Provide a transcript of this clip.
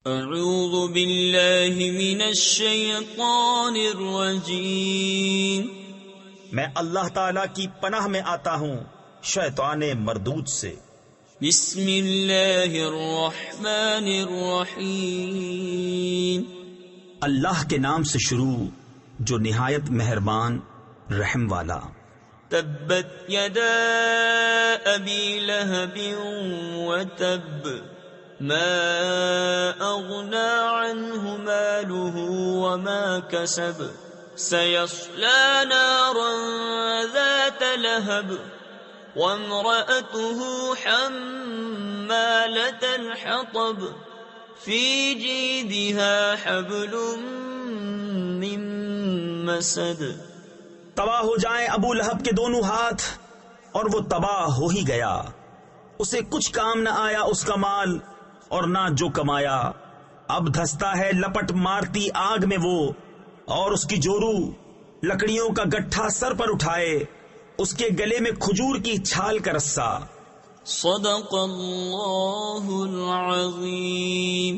اعوذ باللہ من الشیطان الرجیم، میں اللہ تعالی کی پناہ میں آتا ہوں شیطان مردود سے۔ بسم اللہ الرحمن الرحیم، اللہ کے نام سے شروع جو نہایت مہربان رحم والا۔ تبت یدا ابی لہب وتب، ما اغنى عنه ماله وما كسب، سيصلى نارا ذات لهب، وامرأته حمالة الحطب، في جيدها حبل من مسد۔ تباہ ہو جائیں ابو لہب کے دونوں ہاتھ، اور وہ تباہ ہو ہی گیا، اسے کچھ کام نہ آیا اس کا مال اور نہ جو کمایا۔ اب دھستا ہے لپٹ مارتی آگ میں وہ، اور اس کی جورو لکڑیوں کا گٹھا سر پر اٹھائے، اس کے گلے میں کھجور کی چھال کا رسہ۔ صدق اللہ العظیم۔